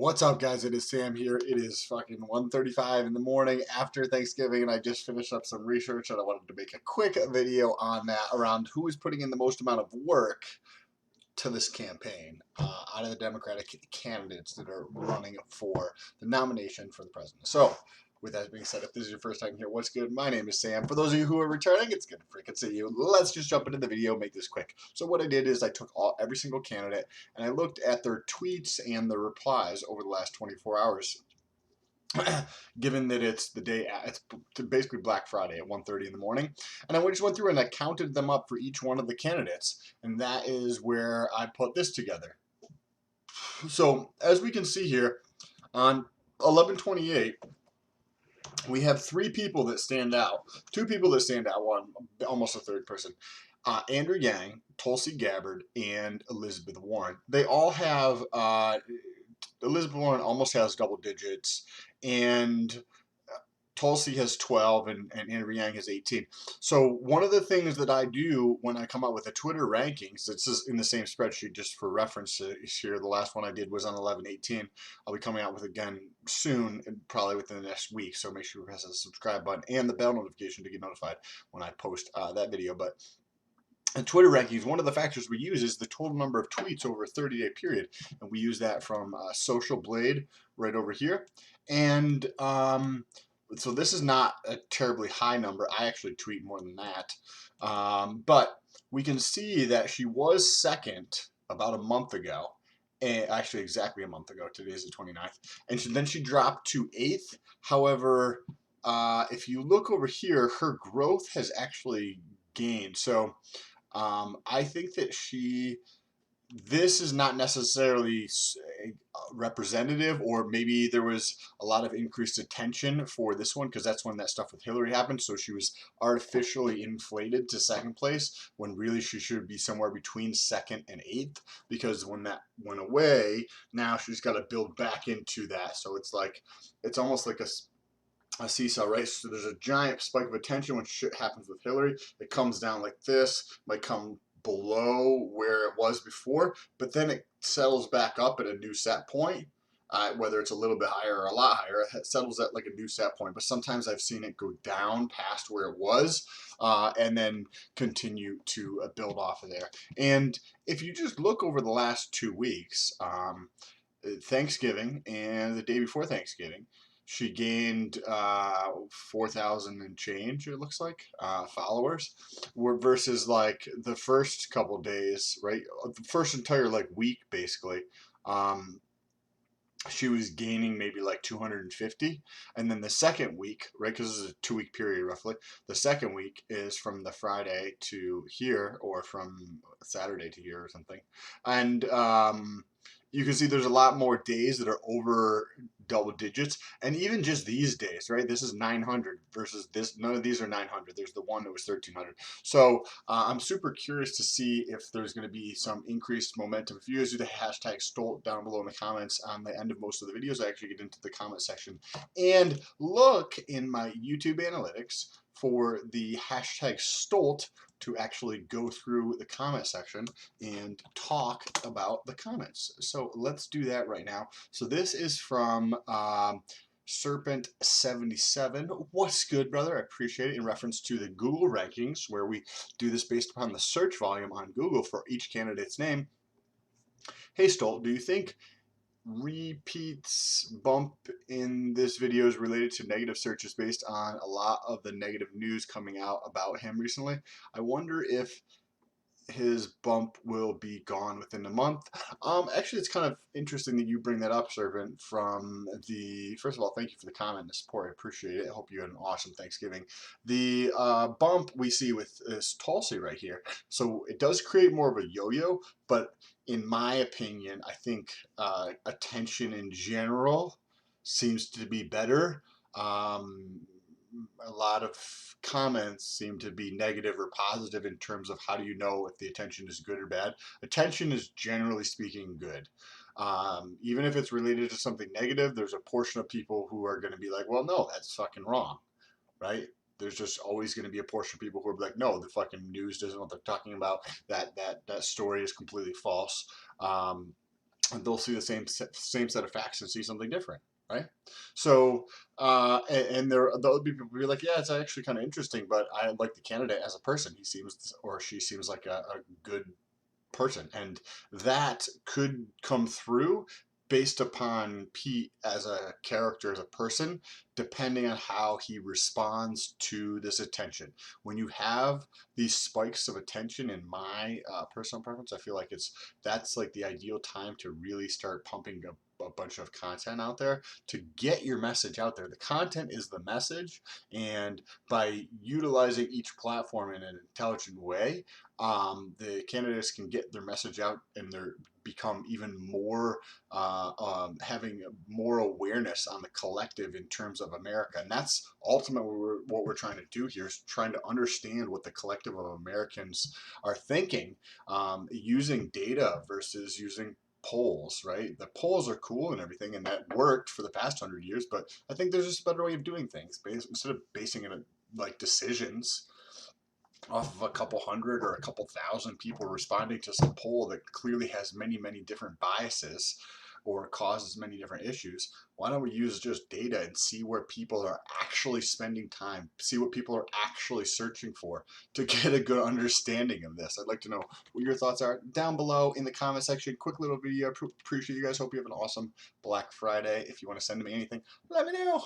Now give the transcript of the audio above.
What's up, guys? It is Sam here. It is fucking 1:35 in the morning after Thanksgiving, and I just finished up some research, and I wanted to make a quick video on that around who is putting in the most amount of work to this campaign out of the Democratic candidates that are running for the nomination for the president. So, with that being said, if this is your first time here, what's good? My name is Sam. For those of you who are returning, it's good to freaking see you. Let's just jump into the video, make this quick. So what I did is I took every single candidate and I looked at their tweets and their replies over the last 24 hours. Given that it's the day, it's basically Black Friday at 1:30 in the morning, and I just went through and I counted them up for each one of the candidates, and that is where I put this together. So as we can see here, on 11/28, we have three people that stand out. Two people that stand out, one almost a third person. Andrew Yang, Tulsi Gabbard, and Elizabeth Warren. They all have, Elizabeth Warren almost has double digits, and Tulsi has 12 and Andrew Yang has 18. So one of the things that I do when I come out with the Twitter rankings, it's just in the same spreadsheet just for reference here. The last one I did was on 11/18. I'll be coming out with again soon, probably within the next week. So make sure you press the subscribe button and the bell notification to get notified when I post that video. But in Twitter rankings, one of the factors we use is the total number of tweets over a 30-day period. And we use that from Social Blade right over here. And so this is not a terribly high number. I actually tweet more than that. But we can see that she was second about a month ago. Actually, exactly a month ago. Today is the 29th. And then she dropped to 8th. However, if you look over here, her growth has actually gained. So I think that this is not necessarily representative, or maybe there was a lot of increased attention for this one because that's when that stuff with Hillary happened. So she was artificially inflated to second place when really she should be somewhere between second and 8th, because when that went away, now she's got to build back into that. So it's almost like a seesaw, right? So there's a giant spike of attention when shit happens with Hillary. It comes down like this, might come below where it was before, but then it settles back up at a new set point. Whether it's a little bit higher or a lot higher, it settles at like a new set point. But sometimes I've seen it go down past where it was and then continue to build off of there. And if you just look over the last 2 weeks, Thanksgiving and the day before Thanksgiving, she gained 4,000 and change, it looks like, followers, versus like the first couple days, right? The first entire like week, basically. She was gaining maybe like 250, and then the second week, right, because this is a 2 week period roughly, the second week is from the Friday to here, or from Saturday to here or something, and you can see there's a lot more days that are over double digits, and even just these days, right? This is 900 versus this. None of these are 900. There's the one that was 1300. So I'm super curious to see if there's going to be some increased momentum. If you guys do the hashtag Stolt down below in the comments on the end of most of the videos, I actually get into the comment section and look in my YouTube analytics for the hashtag Stolt to actually go through the comment section and talk about the comments. So let's do that right now. So this is from Serpent77. What's good, brother? I appreciate it. In reference to the Google rankings, where we do this based upon the search volume on Google for each candidate's name. Hey, Stolt, do you think repeats bump in this video is related to negative searches based on a lot of the negative news coming out about him recently? I wonder if his bump will be gone within a month. Actually, it's kind of interesting that you bring that up, Servant. First of all, thank you for the comment and the support. I appreciate it. I hope you had an awesome Thanksgiving. The bump we see with this Tulsi right here. So it does create more of a yo-yo, but in my opinion, I think attention in general seems to be better. A lot of comments seem to be negative or positive in terms of how do you know if the attention is good or bad. Attention is generally speaking good. Even if it's related to something negative, there's a portion of people who are going to be like, well, no, that's fucking wrong, right? There's just always going to be a portion of people who are like, no, the fucking news doesn't know what they're talking about. That story is completely false. and they'll see the same set of facts and see something different, right? So, and there'll be people be like, yeah, it's actually kind of interesting, but I like the candidate as a person. He seems or she seems like a good person, and that could come through based upon Pete as a character, as a person, depending on how he responds to this attention. When you have these spikes of attention, in my personal preference, I feel like that's like the ideal time to really start pumping a bunch of content out there to get your message out there. The content is the message, and by utilizing each platform in an intelligent way, the candidates can get their message out, and they're become even more having more awareness on the collective in terms of America. And that's ultimately what we're trying to do here, is trying to understand what the collective of Americans are thinking, using data versus using polls, right? The polls are cool and everything, and that worked for the past 100 years, but I think there's just a better way of doing things. Instead of basing it on like decisions off of a couple hundred or a couple thousand people responding to some poll that clearly has many, many different biases or causes many different issues, why don't we use just data and see where people are actually spending time, see what people are actually searching for, to get a good understanding of this? I'd like to know what your thoughts are down below in the comment section. Quick little video. Appreciate you guys. Hope you have an awesome Black Friday. If you want to send me anything, let me know.